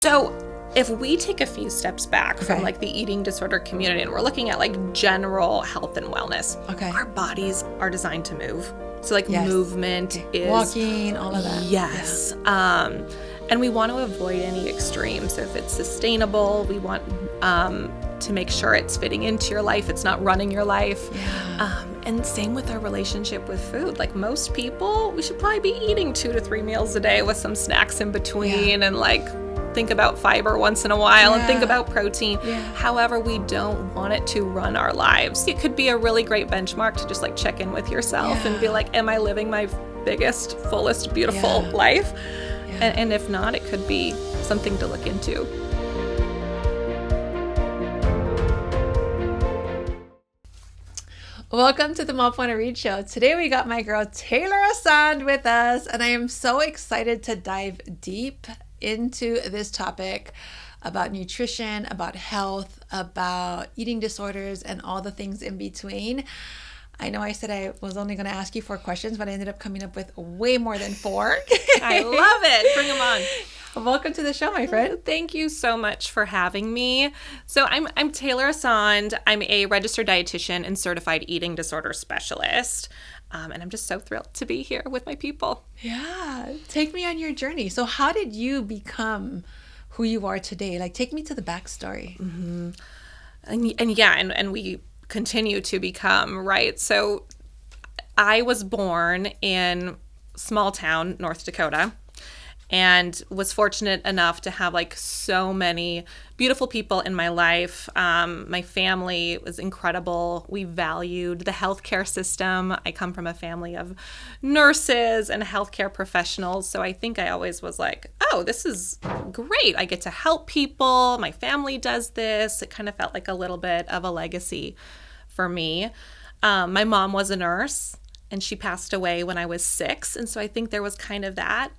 So if we take a few steps back from like the eating disorder community and we're looking at like general health and wellness, our bodies are designed to move. So like movement is walking, all of that. Yes. And we want to avoid any extremes. So if it's sustainable, we want to make sure it's fitting into your life. It's not running your life. Yeah. And same with our relationship with food. Like most people, we should probably be eating 2 to 3 meals a day with some snacks in between and like think about fiber once in a while and think about protein. However, we don't want it to run our lives. It could be a really great benchmark to just like check in with yourself and be like, am I living my biggest, fullest, beautiful life? And if not, it could be something to look into. Welcome to the Mom Wanna Read Show. Today we got my girl Taylor Assonde with us, and I am so excited to dive deep into this topic about nutrition, about health, about eating disorders, and all the things in between. I know I said I was only going to ask you 4 questions, but I ended up coming up with way more than 4. I love it. Bring them on. Welcome to the show, my friend. Thank you so much for having me. So I'm Taylor Assonde. I'm a registered dietitian and certified eating disorder specialist. And I'm just so thrilled to be here with my people. Yeah. Take me on your journey. So how did you become who you are today? Like, take me to the backstory. Mm-hmm. And we continue to become, right? So I was born in small town, North Dakota, and was fortunate enough to have like so many beautiful people in my life. My family was incredible. We valued the healthcare system. I come from a family of nurses and healthcare professionals. So I think I always was like, oh, this is great. I get to help people. My family does this. It kind of felt like a little bit of a legacy for me. My mom was a nurse and she passed away when I was 6. And so I think there was kind of that.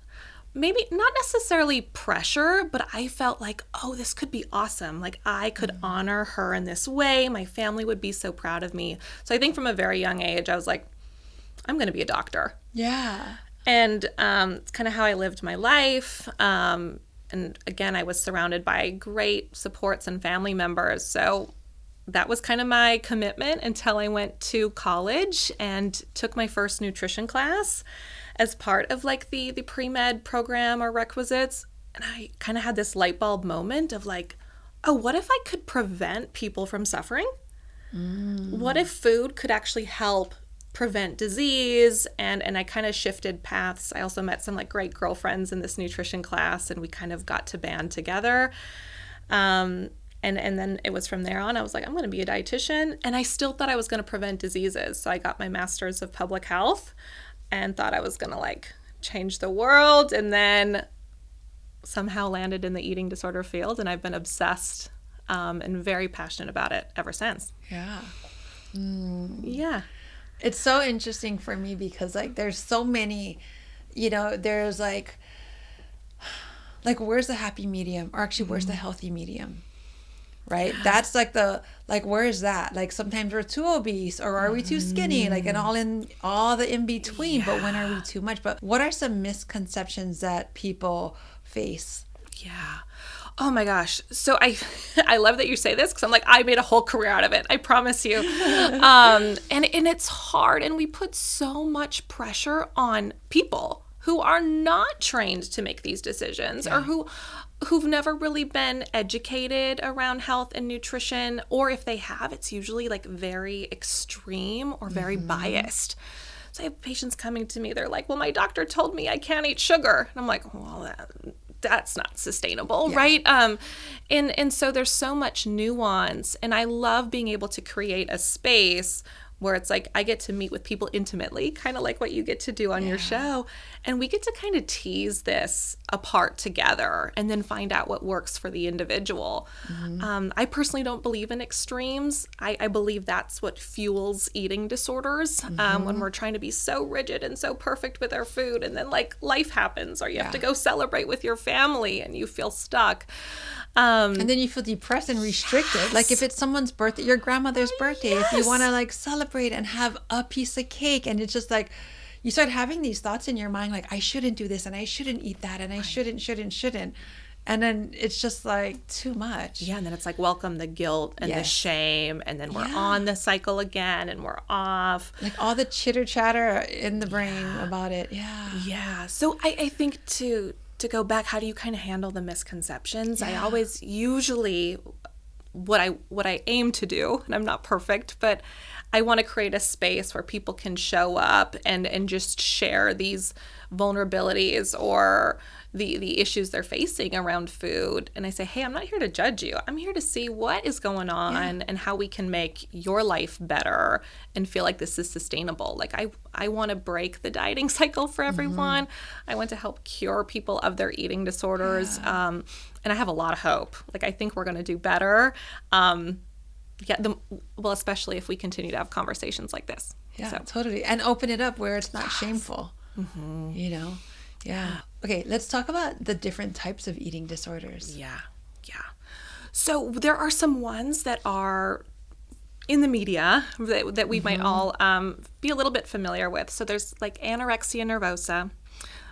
Maybe not necessarily pressure, but I felt like, oh, this could be awesome. Like I could honor her in this way. My family would be so proud of me. So I think from a very young age, I was like, I'm going to be a doctor. Yeah. And it's kind of how I lived my life. And again, I was surrounded by great supports and family members. So that was kind of my commitment until I went to college and took my first nutrition class as part of like the pre-med program or requisites. And I kind of had this light bulb moment of like, oh, what if I could prevent people from suffering? What if food could actually help prevent disease? And I kind of shifted paths. I also met some like great girlfriends in this nutrition class and we kind of got to band together. And then it was from there on, I was like, I'm going to be a dietitian. And I still thought I was going to prevent diseases. So I got my master's of public health and thought I was going to like change the world, and then somehow landed in the eating disorder field. And I've been obsessed and very passionate about it ever since. Yeah. Yeah. It's so interesting for me because like there's so many, there's like where's the happy medium, or actually where's the healthy medium? Right? That's like where is that? Like sometimes we're too obese, or are we too skinny? Like, and all the in between, but when are we too much? But what are some misconceptions that people face? Yeah. Oh my gosh. So I love that you say this because I'm like, I made a whole career out of it. I promise you. And it's hard, and we put so much pressure on people who are not trained to make these decisions, or who've never really been educated around health and nutrition, or if they have, it's usually like very extreme or very biased. So I have patients coming to me, they're like, well, my doctor told me I can't eat sugar. And I'm like, well, that's not sustainable, right? And so there's so much nuance, and I love being able to create a space where it's like I get to meet with people intimately, kind of like what you get to do on your show. And we get to kind of tease this apart together and then find out what works for the individual. I personally don't believe in extremes. I believe that's what fuels eating disorders, when we're trying to be so rigid and so perfect with our food. And then like life happens, or you have to go celebrate with your family and you feel stuck. And then you feel depressed and restricted. Like if it's someone's birthday, your grandmother's birthday, if you want to like celebrate and have a piece of cake, and it's just like, you start having these thoughts in your mind, like, I shouldn't do this and I shouldn't eat that and I shouldn't. And then it's just like too much. Yeah, and then it's like welcome the guilt and the shame, and then we're on the cycle again, and we're off. Like all the chitter chatter in the brain about it. Yeah. Yeah. So I think to go back, how do you kind of handle the misconceptions? I always usually what I aim to do, and I'm not perfect, but I want to create a space where people can show up and just share these vulnerabilities or the issues they're facing around food. And I say, hey, I'm not here to judge you. I'm here to see what is going on and how we can make your life better and feel like this is sustainable. Like I want to break the dieting cycle for everyone. I want to help cure people of their eating disorders. And I have a lot of hope. Like I think we're going to do better. Especially if we continue to have conversations like this. Yeah, totally. And open it up where it's not shameful, you know? Yeah. Okay, let's talk about the different types of eating disorders. Yeah. So there are some ones that are in the media that we might all be a little bit familiar with. So there's like anorexia nervosa,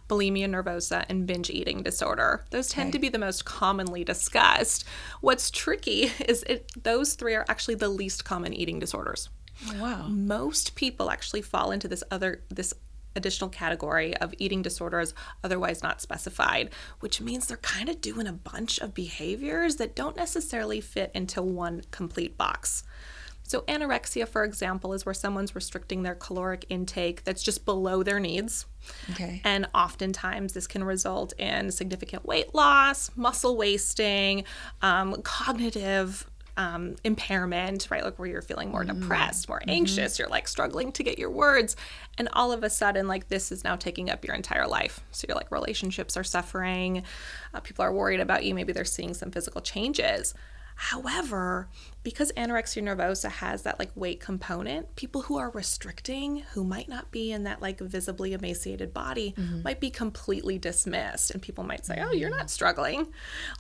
bulimia nervosa, and binge eating disorder. Those tend to be the most commonly discussed. What's tricky is those three are actually the least common eating disorders. Oh, wow. Most people actually fall into this additional category of eating disorders otherwise not specified, which means they're kind of doing a bunch of behaviors that don't necessarily fit into one complete box. So anorexia, for example, is where someone's restricting their caloric intake that's just below their needs. Okay. And oftentimes this can result in significant weight loss, muscle wasting, cognitive impairment, right? Like where you're feeling more depressed, more anxious, you're like struggling to get your words. And all of a sudden, like this is now taking up your entire life. So you're like relationships are suffering. People are worried about you. Maybe they're seeing some physical changes. However, because anorexia nervosa has that like weight component, people who are restricting, who might not be in that like visibly emaciated body, might be completely dismissed. And people might say, oh, you're not struggling,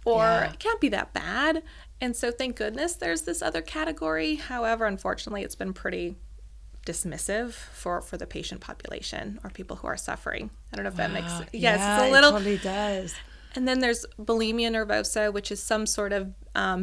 or it can't be that bad. And so thank goodness there's this other category. However, unfortunately, it's been pretty dismissive for the patient population or people who are suffering. I don't know if that makes sense. Yes, it's a little. It totally does. And then there's bulimia nervosa, which is some sort of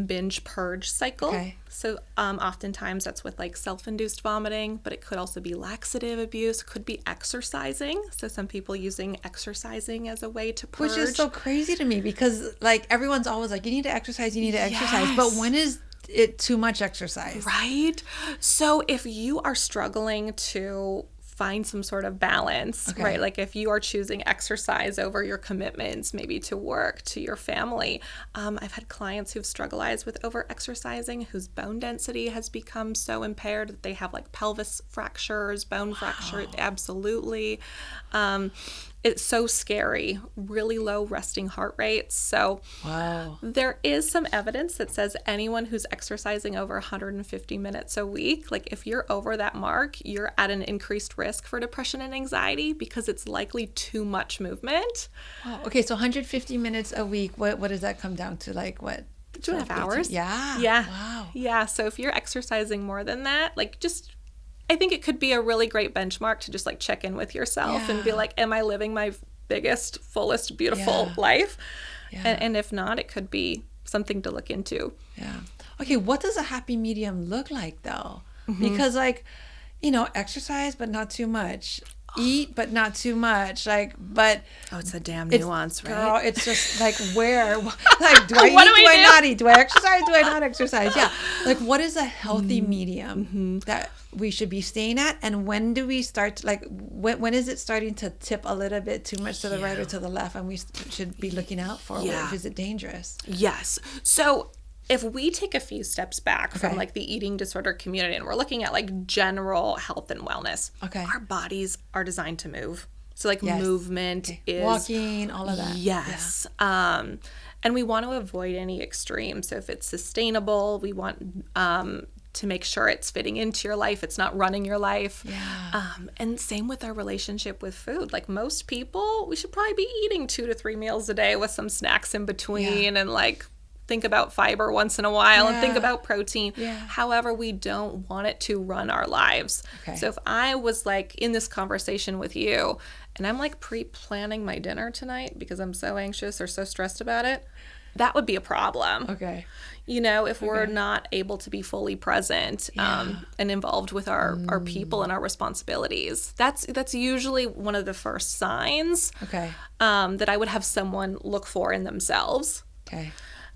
binge purge cycle. Okay. So oftentimes that's with like self-induced vomiting, but it could also be laxative abuse, could be exercising. So some people using exercising as a way to purge. Which is so crazy to me because like everyone's always like, you need to exercise, you need to exercise. But when is it too much exercise? Right. So if you are struggling to find some sort of balance, right? Like if you are choosing exercise over your commitments, maybe to work, to your family. I've had clients who've struggled with over exercising, whose bone density has become so impaired that they have like pelvis fractures, bone fractures. Absolutely. It's so scary, really low resting heart rates. So there is some evidence that says anyone who's exercising over 150 minutes a week, like if you're over that mark, you're at an increased risk for depression and anxiety because it's likely too much movement. Wow. Okay, so 150 minutes a week, what does that come down to? Like what? 2.5 hours? Yeah. Wow. Yeah, so if you're exercising more than that, like I think it could be a really great benchmark to just like check in with yourself and be like, am I living my biggest, fullest, beautiful life? And if not, it could be something to look into. Yeah. Okay, what does a happy medium look like though? Because like, exercise, but not too much. Eat, but not too much. But it's a damn nuance, right? Girl, it's just like where, like, do I eat? Do I not eat? Do I exercise? Do I not exercise? Yeah. Like, what is a healthy medium that we should be staying at? And when do we start? Like, when is it starting to tip a little bit too much to the right or to the left, and we should be looking out for it? Is it dangerous? Yes. So if we take a few steps back from like the eating disorder community and we're looking at like general health and wellness, our bodies are designed to move. So like movement is walking, all of that. Yes. Yeah. And we want to avoid any extremes. So if it's sustainable, we want to make sure it's fitting into your life. It's not running your life. Yeah. And same with our relationship with food. Like most people, we should probably be eating 2 to 3 meals a day with some snacks in between and like think about fiber once in a while and think about protein. However, we don't want it to run our lives. So if I was like in this conversation with you and I'm like pre-planning my dinner tonight because I'm so anxious or so stressed about it, that would be a problem. Okay. You know, if we're not able to be fully present and involved with our people and our responsibilities, that's usually one of the first signs that I would have someone look for in themselves. Okay.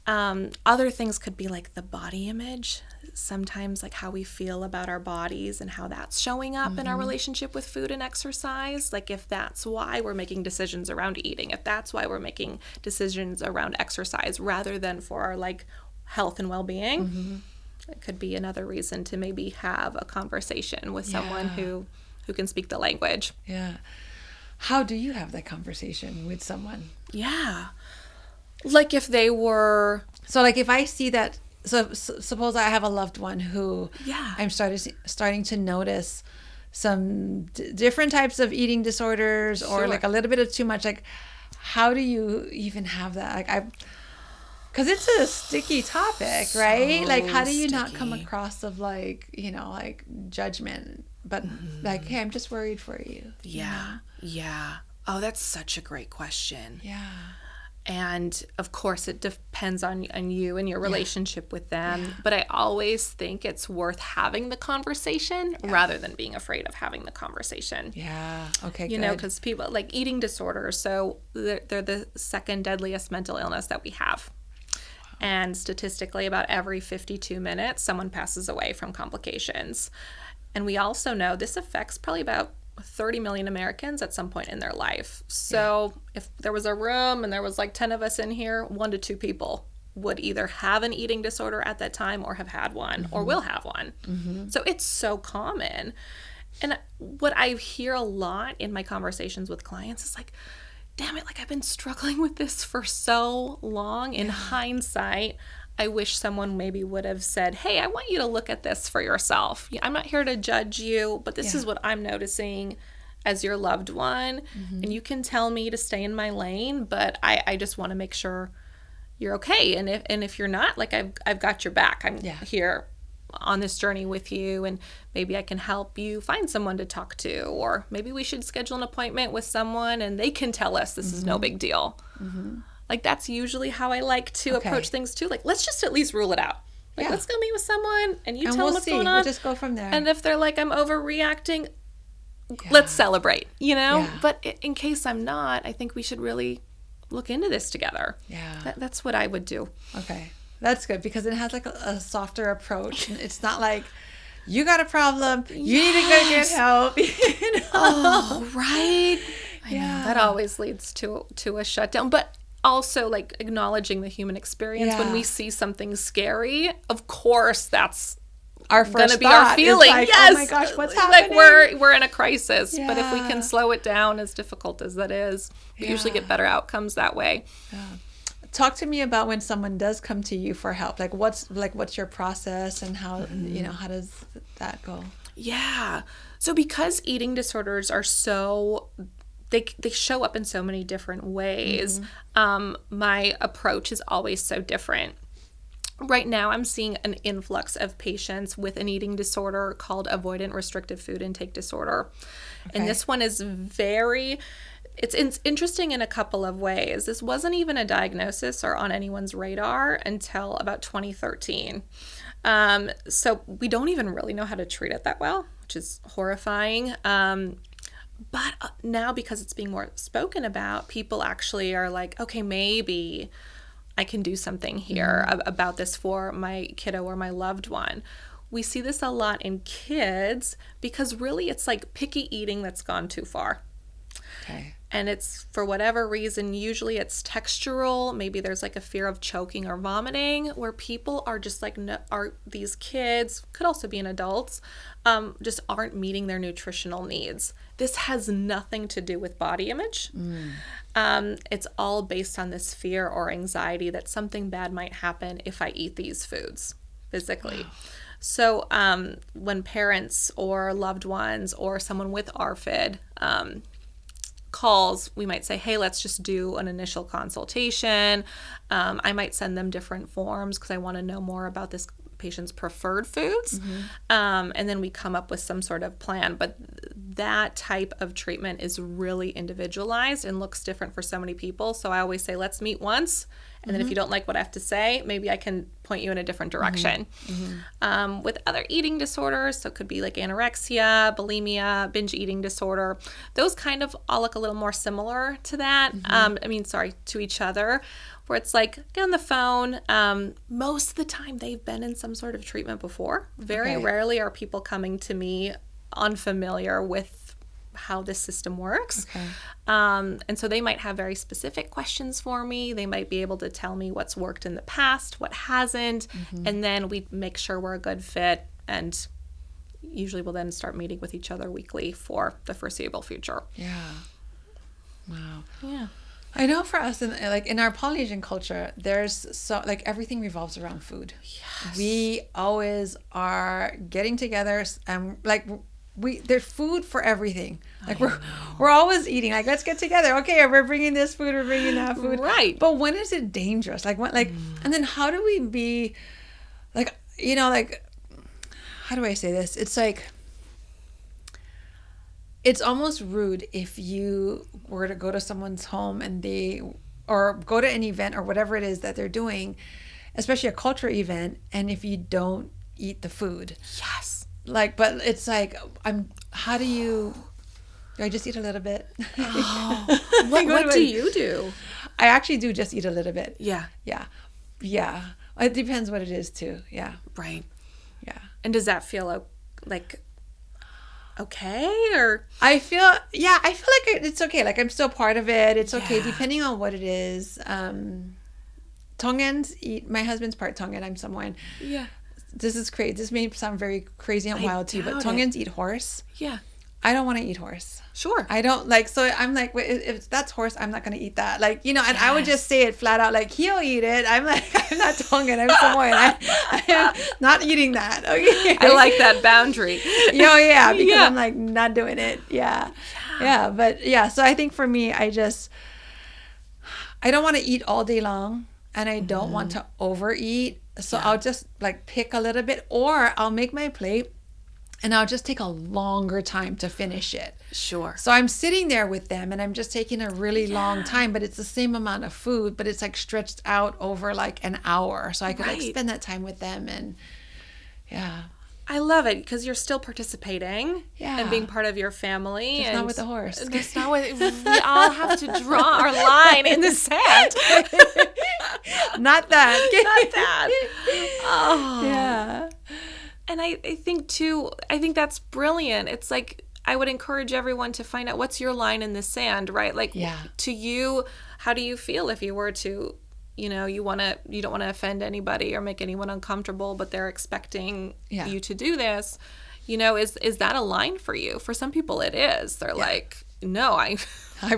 Other things could be like the body image. Sometimes like how we feel about our bodies and how that's showing up in our relationship with food and exercise. Like if that's why we're making decisions around eating, if that's why we're making decisions around exercise rather than for our like health and well-being, it could be another reason to maybe have a conversation with someone who can speak the language. Yeah. How do you have that conversation with someone? Yeah. Like if they were... So like if I see that, so suppose I have a loved one who I'm starting to notice some different types of eating disorders or like a little bit of too much, like how do you even have that? Like because it's a sticky topic, right? Like how do you not come across of like, you know, like judgment, but like, hey, I'm just worried for you. Yeah. Yeah. Oh, that's such a great question. Yeah. And of course, it depends on you and your relationship with them. But I always think it's worth having the conversation rather than being afraid of having the conversation. Yeah. Okay. You know, because people like eating disorders, so they're the second deadliest mental illness that we have. And statistically, about every 52 minutes, someone passes away from complications. And we also know this affects probably about 30 million Americans at some point in their life. So if there was a room and there was like 10 of us in here, 1 to 2 people would either have an eating disorder at that time or have had one or will have one. So it's so common. And what I hear a lot in my conversations with clients is like, damn it, like I've been struggling with this for so long. In hindsight, I wish someone maybe would have said, hey, I want you to look at this for yourself. I'm not here to judge you, but this is what I'm noticing as your loved one. And you can tell me to stay in my lane, but I just want to make sure you're okay. And if you're not, like I've got your back. I'm here on this journey with you, and maybe I can help you find someone to talk to, or maybe we should schedule an appointment with someone and they can tell us this is no big deal. Like that's usually how I like to approach things too. Like let's just at least rule it out. Like let's go meet with someone and you tell them what's going on. We'll just go from there. And if they're like, I'm overreacting, let's celebrate, you know? Yeah. But in case I'm not, I think we should really look into this together. Yeah. That's what I would do. Okay. That's good because it has like a softer approach. It's not like, you got a problem, you need to go get help. You know? Oh, right. I know. That always leads to a shutdown. But also like acknowledging the human experience when we see something scary, of course that's our first gonna be our feeling. Like, yes, oh my gosh, what's happening? Like we're in a crisis. But if we can slow it down, as difficult as that is, we usually get better outcomes that way. Talk to me about when someone does come to you for help. Like what's your process and how how does that go? Yeah. So because eating disorders are so they show up in so many different ways, my approach is always so different. Right now, I'm seeing an influx of patients with an eating disorder called avoidant restrictive food intake disorder. And this one is it's interesting in a couple of ways. This wasn't even a diagnosis or on anyone's radar until about 2013. So we don't even really know how to treat it that well, which is horrifying. But now, because it's being more spoken about, people actually are like, okay, maybe I can do something here about this for my kiddo or my loved one. We see this a lot in kids because really it's like picky eating that's gone too far. Okay. And it's for whatever reason, usually it's textural. Maybe there's like a fear of choking or vomiting where people are just like, these kids, could also be in adults, just aren't meeting their nutritional needs. This has nothing to do with body image. It's all based on this fear or anxiety that something bad might happen if I eat these foods physically. Wow. So when parents or loved ones or someone with ARFID calls, we might say, hey, let's just do an initial consultation. I might send them different forms because I want to know more about this patient's preferred foods. And then we come up with some sort of plan. But that type of treatment is really individualized and looks different for so many people. So I always say, let's meet once And then if you don't like what I have to say, maybe I can point you in a different direction. With other eating disorders, so it could be like anorexia, bulimia, binge eating disorder. Those kind of all look a little more similar to that. To each other, where it's like, get on the phone. Most of the time they've been in some sort of treatment before. Very rarely are people coming to me unfamiliar with how this system works. And so they might have very specific questions for me. They might be able to tell me what's worked in the past, what hasn't, and then we make sure we're a good fit, and usually we'll then start meeting with each other weekly for the foreseeable future. Yeah. Wow. Yeah. I know for us, in our Polynesian culture, there's everything revolves around food. Yes. We always are getting together, there's food for everything. We're always eating. Like, let's get together. Okay, we're bringing this food, we're bringing that food. Right. But when is it dangerous? And then how do we be how do I say this? It's like, it's almost rude if you were to go to someone's home or go to an event or whatever it is that they're doing, especially a cultural event, and if you don't eat the food. Yes. But it's like, do I just eat a little bit? What do you do? I actually do just eat a little bit. Yeah. Yeah. Yeah. It depends what it is too. Yeah. Right. Yeah. And does that feel like okay, or? I feel like it's okay. Like, I'm still part of it. It's okay, depending on what it is. Tongans eat, my husband's part Tongan. I'm Samoan. Yeah. This is crazy. This may sound very crazy and wild to you, but Tongans eat horse. Yeah. I don't want to eat horse. Sure. I don't so I'm like, if that's horse, I'm not going to eat that. And I would just say it flat out, he'll eat it. I'm like, I'm not Tongan, I'm Samoan. I am not eating that. Okay. I like that boundary. Yeah, because I'm like, not doing it. Yeah. But so I think for me, I don't want to eat all day long, and I don't want to overeat. So I'll just pick a little bit, or I'll make my plate and I'll just take a longer time to finish it. Sure. So I'm sitting there with them and I'm just taking a really long time, but it's the same amount of food, but it's stretched out over an hour. So I could spend that time with them, and I love it because you're still participating and being part of your family. Just not with the horse. Just not with, we all have to draw our line in the sand. Not that. Not that. Oh. Yeah. And I think that's brilliant. It's like, I would encourage everyone to find out what's your line in the sand, right? To you, how do you feel if you were to, you don't want to offend anybody or make anyone uncomfortable, but they're expecting you to do this, is that a line for you? For some people it is. They're like, no, I'm a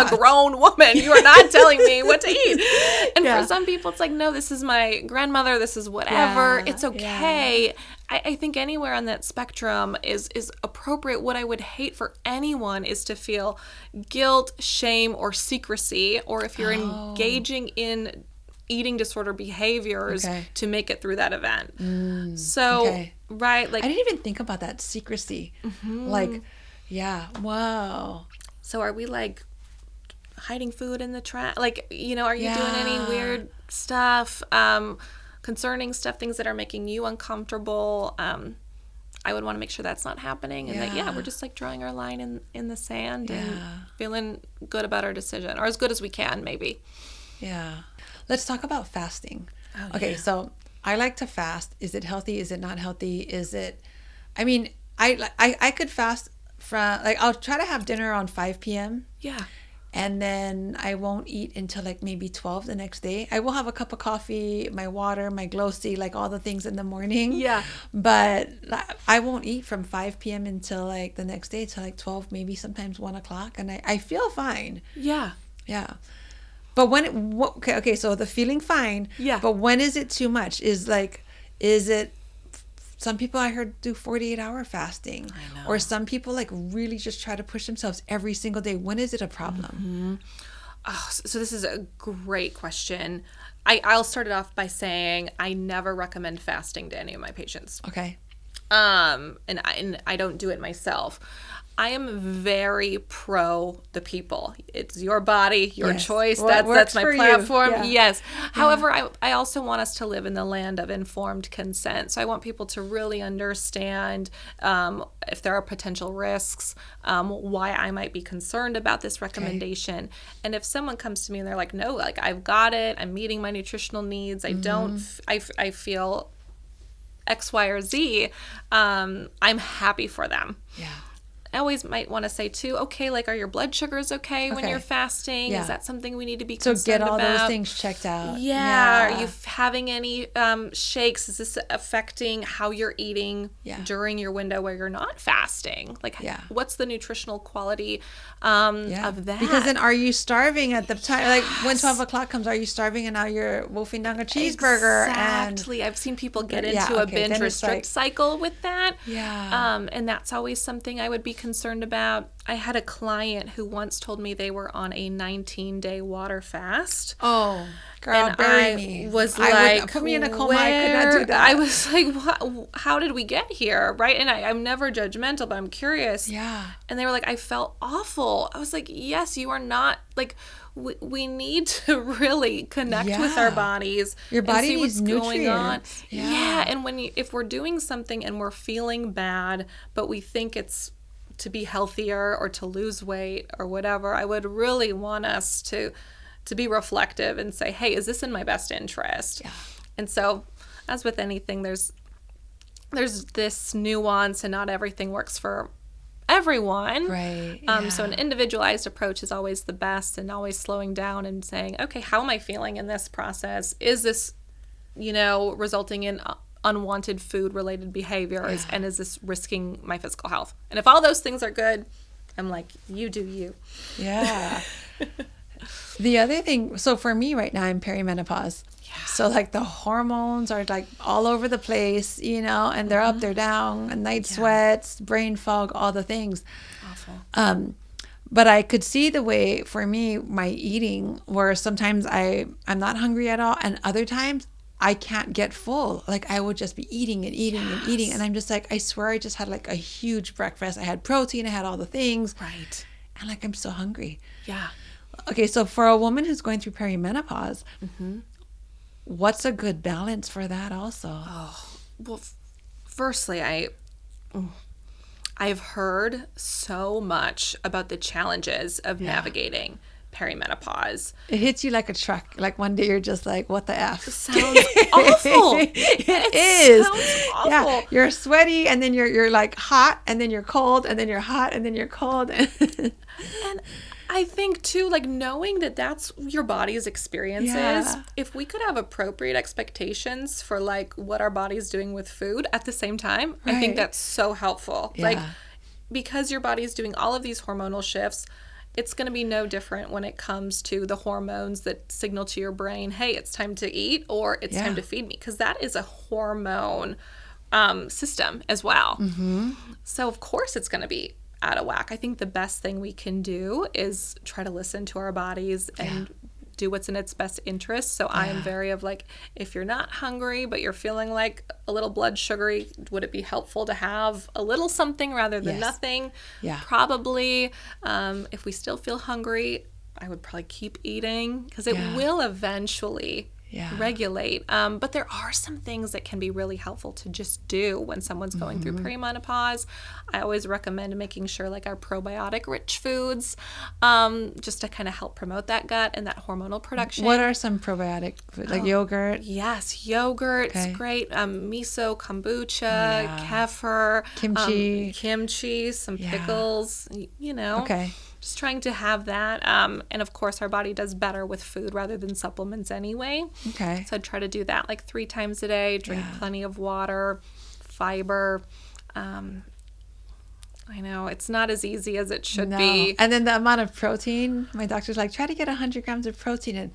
grown woman. You are not telling me what to eat. And for some people it's like, no, this is my grandmother. This is whatever. It's okay. Yeah. I think anywhere on that spectrum is appropriate. What I would hate for anyone is to feel guilt, shame, or secrecy, or if you're engaging in eating disorder behaviors to make it through that event. Right. I didn't even think about that secrecy. Wow. So are we hiding food in the trash? Are you doing any weird stuff? Concerning stuff, things that are making you uncomfortable. I would want to make sure that's not happening, and that we're just drawing our line in the sand and feeling good about our decision, or as good as we can, maybe. Yeah. Let's talk about fasting. Okay, so I like to fast. Is it healthy? Is it not healthy? Is it? I mean, I could fast from I'll try to have dinner around 5 p.m. Yeah. And then I won't eat until maybe 12 the next day. I will have a cup of coffee, my water, my glow stick, all the things in the morning. Yeah. But I won't eat from 5 p.m. until the next day, till 12, maybe sometimes 1 o'clock. And I feel fine. Yeah. Yeah. But so the feeling fine. Yeah. But when is it too much? Is it, some people I heard do 48-hour fasting. I know. Or some people really just try to push themselves every single day. When is it a problem? Mm-hmm. Oh, so this is a great question. I'll start it off by saying I never recommend fasting to any of my patients. Okay. And I don't do it myself. I am very pro the people. It's your body, your Yes. choice. What That's works my for you. platform. Yeah. Yes. However, I also want us to live in the land of informed consent. So I want people to really understand if there are potential risks, why I might be concerned about this recommendation. And if someone comes to me and they're like, no, like I've got it, I'm meeting my nutritional needs, I don't, I feel X, Y, or Z, I'm happy for them. Yeah. I always might want to say too, okay, like are your blood sugars okay when Okay. you're fasting? Yeah. Is that something we need to be So concerned get all about? those things checked out. Yeah. Are you having any shakes? Is this affecting how you're eating during your window where you're not fasting? Like what's the nutritional quality of that? Because then are you starving at the time? Like when 12 o'clock comes, are you starving and now you're wolfing down a cheeseburger? Exactly. I've seen people get into a binge restrict cycle with that. Yeah. And that's always something I would be concerned about. I had a client who once told me they were on a 19-day water fast. Oh, girl, and bury me. Was like, put me in a coma. I could not do that. I was like, what? How did we get here? Right? And I'm never judgmental, but I'm curious. Yeah. And they were like, I felt awful. I was like, yes, you are not like. We need to really connect with our bodies. Your body and see needs what's nutrients. Going on. Yeah. And if we're doing something and we're feeling bad, but we think it's to be healthier or to lose weight or whatever, I would really want us to be reflective and say, hey, is this in my best interest? Yeah. And so, as with anything, there's this nuance, and not everything works for everyone. Right. So an individualized approach is always the best, and always slowing down and saying, okay, how am I feeling in this process? Is this, resulting in unwanted food related behaviors? And is this risking my physical health? And if all those things are good, I'm like, you do you. Yeah. The other thing, so for me right now, I'm perimenopause. Yeah. So like the hormones are like all over the place, and they're up, they're down, and night sweats, brain fog, all the things. Awful. But I could see the way for me, my eating, where sometimes I'm not hungry at all, and other times I can't get full. Like I would just be eating and eating and eating, and I'm just like, I swear I just had like a huge breakfast. I had protein, I had all the things. Right. And like I'm so hungry. Yeah. Okay, so for a woman who's going through perimenopause, what's a good balance for that also? Oh, well, firstly, I've heard so much about the challenges of navigating perimenopause. It hits you like a truck. Like one day you're just like, what the F? It sounds awful. It is. Sounds awful. Yeah, you're sweaty, and then you're like hot, and then you're cold, and then you're hot, and then you're cold. And I think too, like knowing that that's your body's experiences, if we could have appropriate expectations for like what our body's doing with food at the same time, I think that's so helpful. Like because your body's doing all of these hormonal shifts, it's going to be no different when it comes to the hormones that signal to your brain, hey, it's time to eat or it's time to feed me, because that is a hormone system as well. So of course it's going to be out of whack. I think the best thing we can do is try to listen to our bodies and do what's in its best interest. So I am very of like, if you're not hungry but you're feeling like a little blood sugary, would it be helpful to have a little something rather than nothing? Probably. If we still feel hungry, I would probably keep eating, because it will eventually regulate. But there are some things that can be really helpful to just do when someone's going through perimenopause. I always recommend making sure like our probiotic rich foods, just to kind of help promote that gut and that hormonal production. What are some probiotic foods? Like yogurt? Yes, yogurt's great. Miso, kombucha, kefir, kimchi, some pickles, just trying to have that. And of course, our body does better with food rather than supplements anyway. Okay. So I'd try to do that like 3 times a day, drink plenty of water, fiber. I know it's not as easy as it should be. And then the amount of protein, my doctor's like, try to get 100 grams of protein in.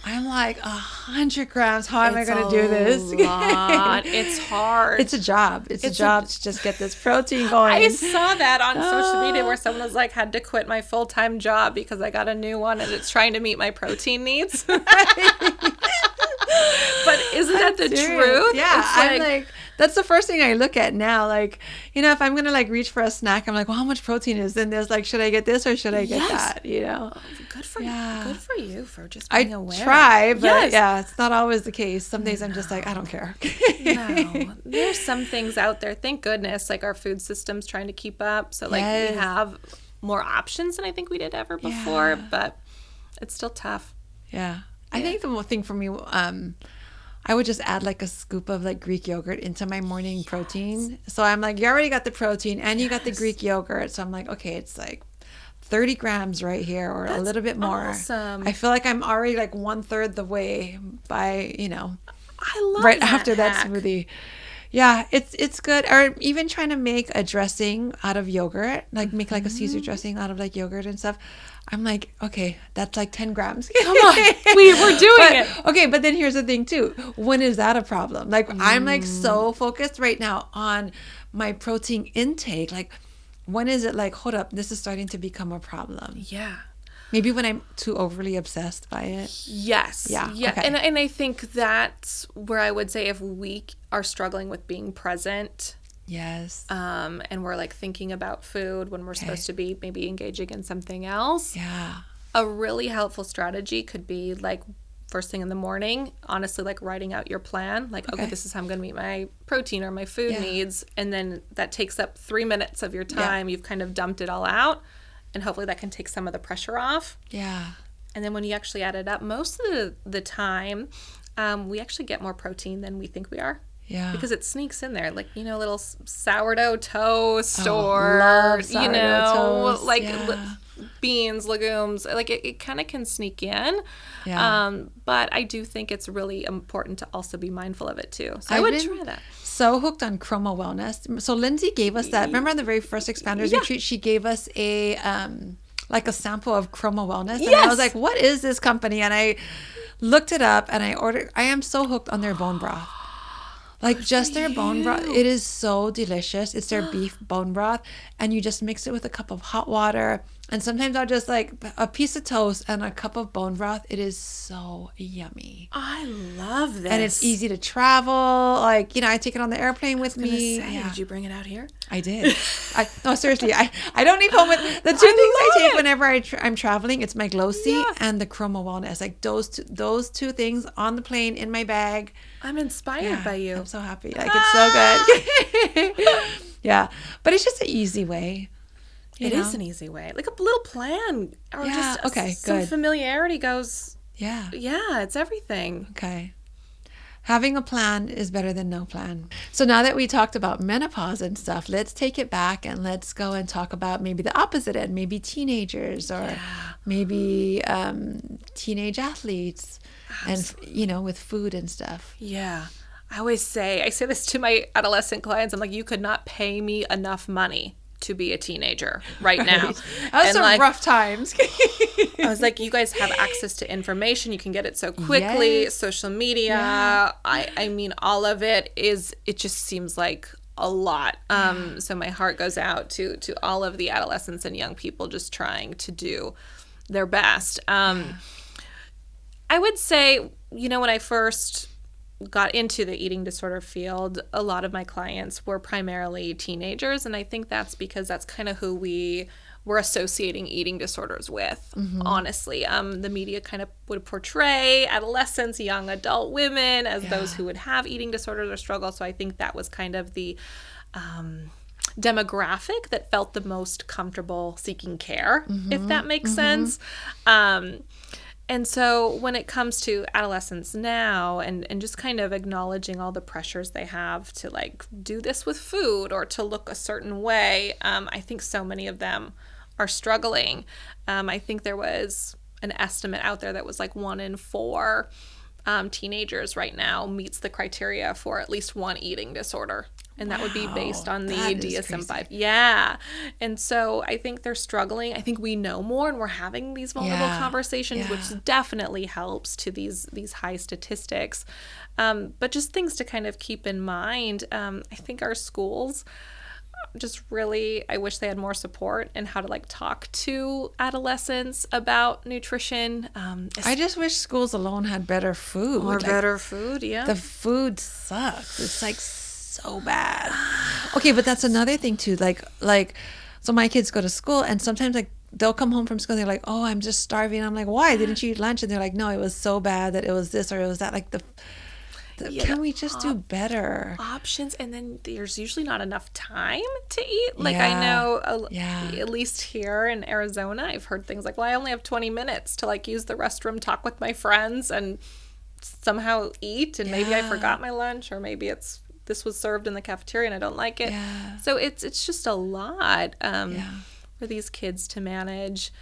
I'm like, 100 grams, how am I going to do this? It's hard. It's a job. It's a job to just get this protein going. I saw that on social media where someone was like, had to quit my full-time job because I got a new one and it's trying to meet my protein needs. But isn't that the truth? Yeah. It's I'm like, that's the first thing I look at now. Like, if I'm going to like reach for a snack, I'm like, well, how much protein is in this? Like, should I get this or should I get that? Good for you for just I being aware. try, but it's not always the case. Some days I'm just like, I don't care. No, there's some things out there. Thank goodness, like our food system's trying to keep up. So like we have more options than I think we did ever before, but it's still tough. Yeah. I think the one thing for me, I would just add like a scoop of like Greek yogurt into my morning protein. So I'm like, you already got the protein and you got the Greek yogurt. So I'm like, okay, it's like 30 grams right here or a little bit more. Awesome. I feel like I'm already like 1/3 the way by, I love right that after that hack. smoothie. Yeah, it's good. Or even trying to make a dressing out of yogurt, like make like a Caesar dressing out of like yogurt and stuff. I'm like, okay, that's like 10 grams. Come on, we're doing it. Okay, but then here's the thing too. When is that a problem? Like I'm like so focused right now on my protein intake. Like when is it like, hold up, this is starting to become a problem? Yeah. Maybe when I'm too overly obsessed by it. Yes. Yeah. Okay. And I think that's where I would say if we are struggling with being present, Yes. and we're like thinking about food when we're supposed to be maybe engaging in something else. Yeah. A really helpful strategy could be like first thing in the morning, honestly, like writing out your plan. Like, okay, this is how I'm going to meet my protein or my food needs. And then that takes up 3 minutes of your time. You've kind of dumped it all out. And hopefully that can take some of the pressure off. Yeah. And then when you actually add it up, most of the time, we actually get more protein than we think we are. Yeah. Because it sneaks in there, like, little sourdough toast love sourdough toast. like beans, legumes. Like it kind of can sneak in. Yeah. But I do think it's really important to also be mindful of it too. So I would try that. So hooked on Chroma Wellness. So Lindsay gave us that. Remember on the very first Expanders retreat, she gave us a like a sample of Chroma Wellness. And I was like, what is this company? And I looked it up and I ordered. I am so hooked on their bone broth. Like just their bone broth. It is so delicious. It's their beef bone broth. And you just mix it with a cup of hot water. And sometimes I'll just like a piece of toast and a cup of bone broth. It is so yummy. I love this. And it's easy to travel. Like, I take it on the airplane with me. Did you bring it out here? I did. No, seriously. I don't leave home with the two things I take whenever I'm traveling. It's my Glow Sea and the Chroma Wellness. Like those two things on the plane in my bag. I'm inspired by you. I'm so happy. Like it's so good. Yeah. But it's just an easy way. It is an easy way. Like a little plan or just some good. familiarity goes. Yeah. Yeah, it's everything. Okay. Having a plan is better than no plan. So now that we talked about menopause and stuff, let's take it back and let's go and talk about maybe the opposite end, maybe teenagers or maybe teenage athletes. Absolutely. And, with food and stuff. Yeah. I say this to my adolescent clients. I'm like, you could not pay me enough money to be a teenager right now. That was some rough times. I was like, you guys have access to information. You can get it so quickly. Yes. Social media. Yeah. I mean, all of it just seems like a lot. So my heart goes out to all of the adolescents and young people just trying to do their best. I would say, when I first got into the eating disorder field, a lot of my clients were primarily teenagers. And I think that's because that's kind of who we were associating eating disorders with, honestly. The media kind of would portray adolescents, young adult women as those who would have eating disorders or struggle. So I think that was kind of the demographic that felt the most comfortable seeking care, if that makes sense. And so when it comes to adolescents now and just kind of acknowledging all the pressures they have to like do this with food or to look a certain way, I think so many of them are struggling. I think there was an estimate out there that was like 1 in 4 teenagers right now meets the criteria for at least one eating disorder. And that would be based on the DSM-5. Yeah. And so I think they're struggling. I think we know more and we're having these vulnerable conversations, which definitely helps to these high statistics. But just things to kind of keep in mind. I think our schools just really, I wish they had more support in how to like talk to adolescents about nutrition. I just wish schools alone had better food. Or better food, yeah. The food sucks. It's like so bad. Okay, but that's another thing too. Like, so my kids go to school, and sometimes like they'll come home from school and they're like, "Oh, I'm just starving." I'm like, "Why? Didn't you eat lunch?" And they're like, "No, it was so bad that it was this or it was that." Like can we just do better? Options, and then there's usually not enough time to eat. Like I know, at least here in Arizona, I've heard things like, "Well, I only have 20 minutes to like use the restroom, talk with my friends, and somehow eat." And maybe I forgot my lunch, or maybe this was served in the cafeteria and I don't like it. Yeah. So it's just a lot for these kids to manage.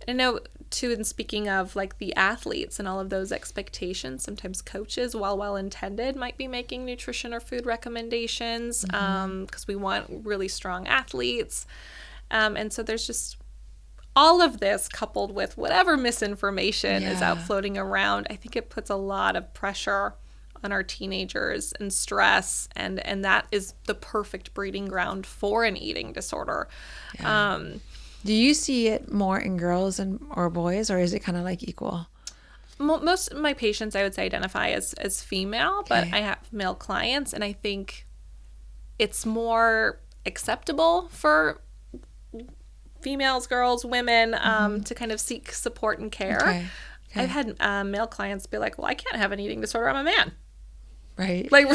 I know too, and speaking of like the athletes and all of those expectations, sometimes coaches, while well-intended, might be making nutrition or food recommendations because we want really strong athletes. And so there's just all of this coupled with whatever misinformation is out floating around. I think it puts a lot of pressure on our teenagers and stress, and that is the perfect breeding ground for an eating disorder. Do you see it more in girls or boys, or is it kind of like equal? Most of my patients, I would say, identify as female, but I have male clients, and I think it's more acceptable for females, girls, women to kind of seek support and care. Okay. I've had male clients be like, "Well, I can't have an eating disorder. I'm a man." Right. Like,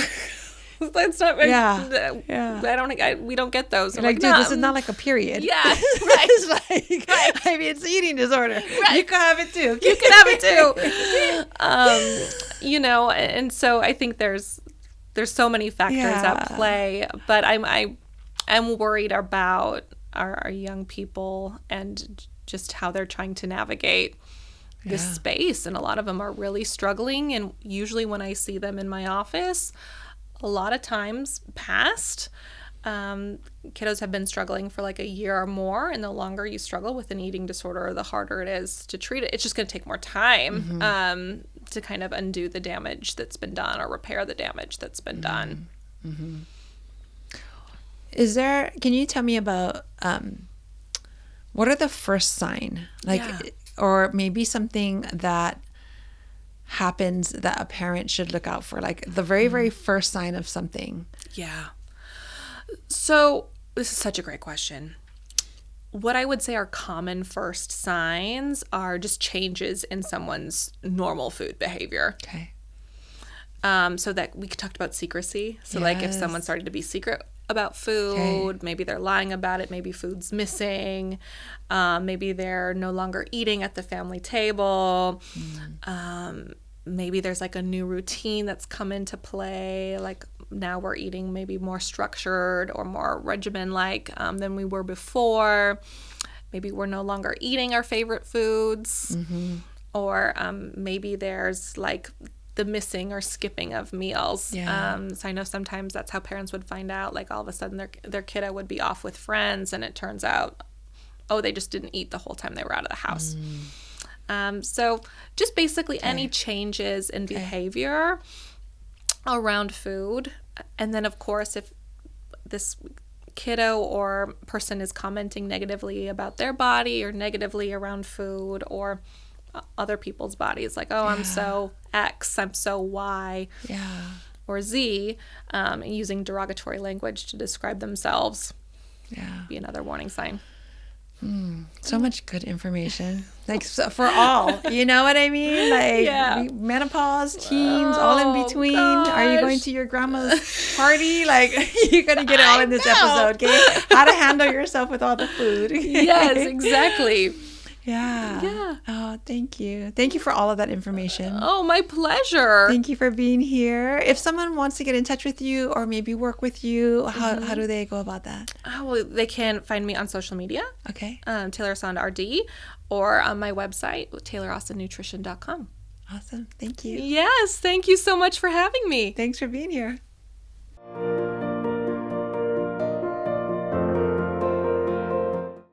that's not. I don't. We don't get those. You're like, dude, this is not like a period. Yeah. Right. It's like, I mean, it's an eating disorder. Right. You can have it too. You can have it too. And so I think there's so many factors at play, but I'm worried about our young people and just how they're trying to navigate this space, and a lot of them are really struggling. And usually when I see them in my office, a lot of times past, kiddos have been struggling for like a year or more, and the longer you struggle with an eating disorder, the harder it is to treat it. It's just going to take more time to kind of undo the damage that's been done or repair the damage that's been done. Can you tell me about what are the first sign, or maybe something that happens that a parent should look out for, like the very, very first sign of something? Yeah. So this is such a great question. What I would say are common first signs are just changes in someone's normal food behavior. Okay. So that we talked about secrecy. So like if someone started to be secret about food, maybe they're lying about it, maybe food's missing, maybe they're no longer eating at the family table, maybe there's like a new routine that's come into play, like now we're eating maybe more structured or more regimen-like than we were before. Maybe we're no longer eating our favorite foods, or maybe there's like the missing or skipping of meals. So I know sometimes that's how parents would find out, like all of a sudden their kiddo would be off with friends, and it turns out, they just didn't eat the whole time they were out of the house. So just basically any changes in behavior around food. And then of course, if this kiddo or person is commenting negatively about their body or negatively around food or other people's bodies, like, I'm so X, I'm so Y or Z, using derogatory language to describe themselves, be another warning sign. So much good information, like for all, you know what I mean? Like menopause, teens, all in between. Gosh. Are you going to your grandma's party? Like you're going to get it all in this episode, okay? How to handle yourself with all the food. Yes, exactly. Yeah. Oh, thank you. Thank you for all of that information. Oh, my pleasure. Thank you for being here. If someone wants to get in touch with you or maybe work with you, how do they go about that? Well, they can find me on social media. Okay. Taylor Assonde RD, or on my website, TaylorAssonutrition.com. Awesome. Thank you. Yes. Thank you so much for having me. Thanks for being here.